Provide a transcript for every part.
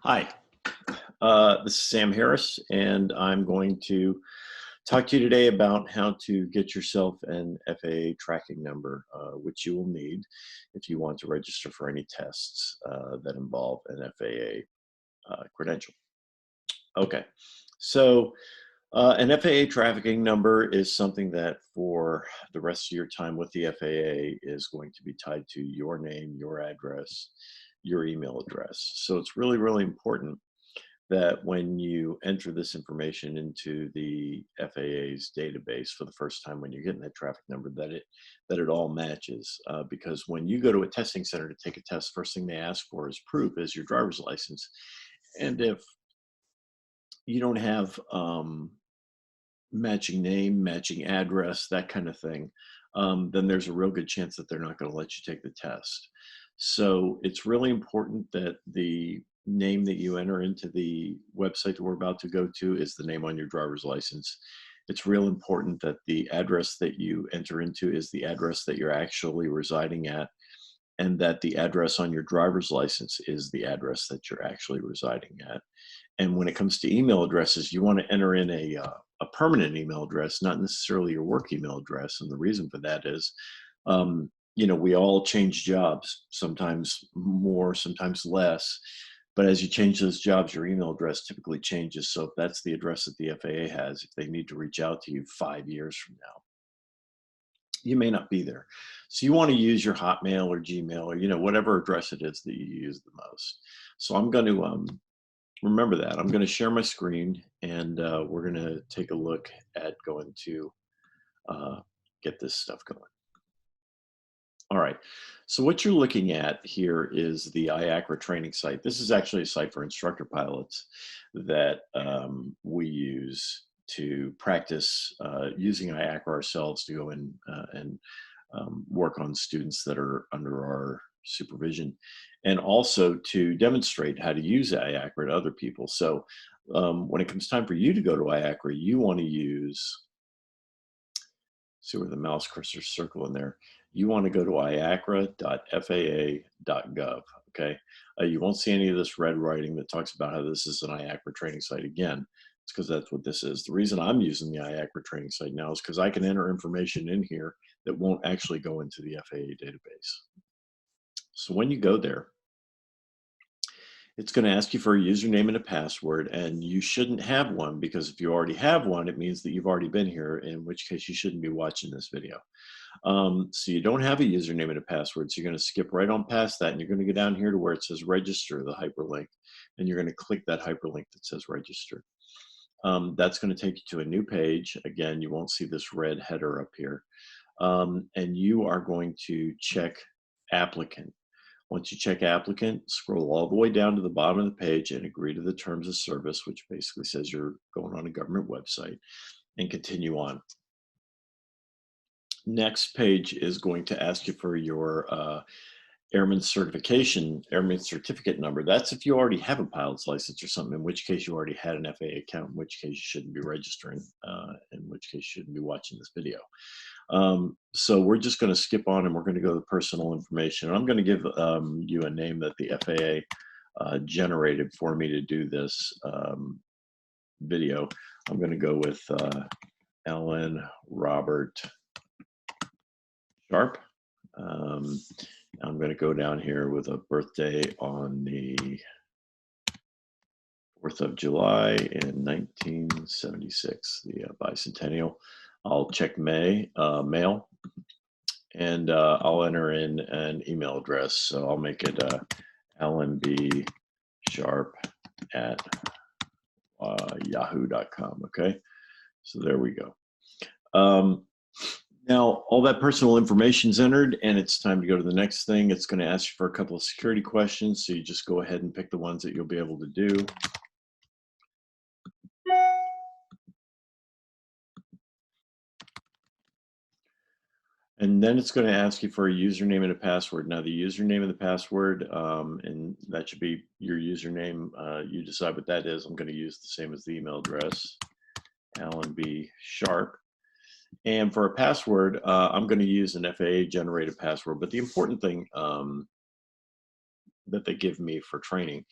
Hi, this is Sam Harris, and I'm going to talk to you today about how to get yourself an FAA tracking number, which you will need if you want to register for any tests that involve an FAA credential. Okay, so an FAA tracking number is something that for the rest of your time with the FAA is going to be tied to your name, your address, your email address. So it's really, really important that when you enter this information into the FAA's database for the first time when you're getting that traffic number, that it all matches. Because when you go to a testing center to take a test, first thing they ask for is proof, is your driver's license. And if you don't have matching name, matching address, that kind of thing, then there's a real good chance that they're not going to let you take the test. So it's really important that the name that you enter into the website that we're about to go to is the name on your driver's license. It's real important that the address that you enter into is the address that you're actually residing at, and that the address on your driver's license is the address that you're actually residing at. And when it comes to email addresses, you want to enter in a permanent email address, not necessarily your work email address. And the reason for that is, we all change jobs, sometimes more, sometimes less. But as you change those jobs, your email address typically changes. So if that's the address that the FAA has, if they need to reach out to you 5 years from now, you may not be there. So you want to use your Hotmail or Gmail or, whatever address it is that you use the most. So I'm going to remember that. I'm going to share my screen, and we're going to take a look at going to get this stuff going. All right, so what you're looking at here is the IACRA training site. This is actually a site for instructor pilots that we use to practice using IACRA ourselves to go in and work on students that are under our supervision, and also to demonstrate how to use IACRA to other people. So when it comes time for you to go to IACRA, you want to use, see where the mouse cursor circle in there, you want to go to iacra.faa.gov, okay? You won't see any of this red writing that talks about how this is an IACRA training site. Again, it's because that's what this is. The reason I'm using the IACRA training site now is because I can enter information in here that won't actually go into the FAA database. So when you go there, it's going to ask you for a username and a password, and you shouldn't have one, because if you already have one, it means that you've already been here, in which case you shouldn't be watching this video. So you don't have a username and a password, so you're going to skip right on past that, and you're going to go down here to where it says register, the hyperlink, and you're going to click that hyperlink that says register. That's going to take you to a new page. Again, you won't see this red header up here. And you are going to check applicant. Once you check applicant, scroll all the way down to the bottom of the page and agree to the terms of service, which basically says you're going on a government website, and continue on. Next page is going to ask you for your airman certificate number. That's if you already have a pilot's license or something, in which case you already had an FAA account, in which case you shouldn't be registering, in which case you shouldn't be watching this video. So we're just going to skip on, and we're going to go to personal information. And I'm going to give you a name that the FAA generated for me to do this video. I'm going to go with Ellen Robert Sharp. I'm going to go down here with a birthday on the 4th of July in 1976, the bicentennial. I'll check mail, and I'll enter in an email address. So I'll make it lnbsharp@yahoo.com. Okay, so there we go. Now, all that personal information is entered, and it's time to go to the next thing. It's going to ask you for a couple of security questions, so you just go ahead and pick the ones that you'll be able to do. And then it's going to ask you for a username and a password. Now, the username and the password, and that should be your username. You decide what that is. I'm going to use the same as the email address, Alan B. Sharp. And for a password, I'm going to use an FAA-generated password. But the important thing that they give me for training,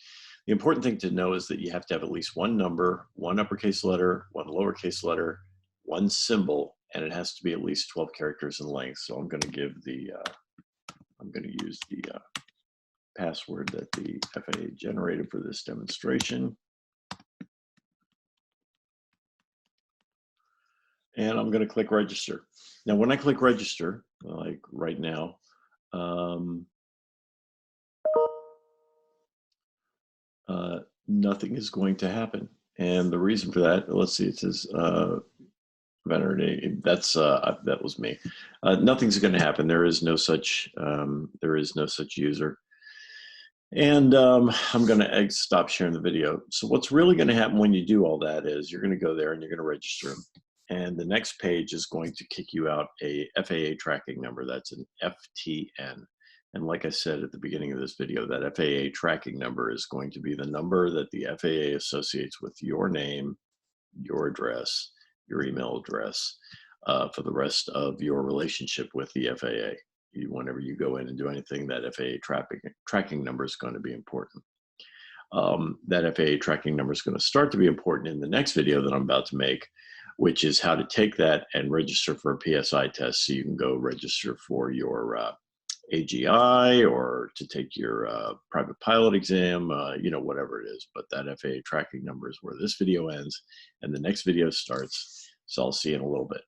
The important thing to know is that you have to have at least one number, one uppercase letter, one lowercase letter, one symbol, and it has to be at least 12 characters in length. So I'm going to give the, I'm going to use the password that the FAA generated for this demonstration. And I'm going to click register. Now, when I click register, like right now, nothing is going to happen. And the reason for that, let's see, it says Venerity, that was me. Nothing's going to happen. There is no such user. And I'm going to stop sharing the video. So what's really going to happen when you do all that is you're going to go there and you're going to register them. And the next page is going to kick you out a FAA tracking number. That's an FTN. And like I said at the beginning of this video, that FAA tracking number is going to be the number that the FAA associates with your name, your address, your email address for the rest of your relationship with the FAA. Whenever you go in and do anything, that FAA tracking number is going to be important. That FAA tracking number is going to start to be important in the next video that I'm about to make, which is how to take that and register for a PSI test. So you can go register for your AGI or to take your private pilot exam, you know, whatever it is. But that FAA tracking number is where this video ends and the next video starts. So I'll see you in a little bit.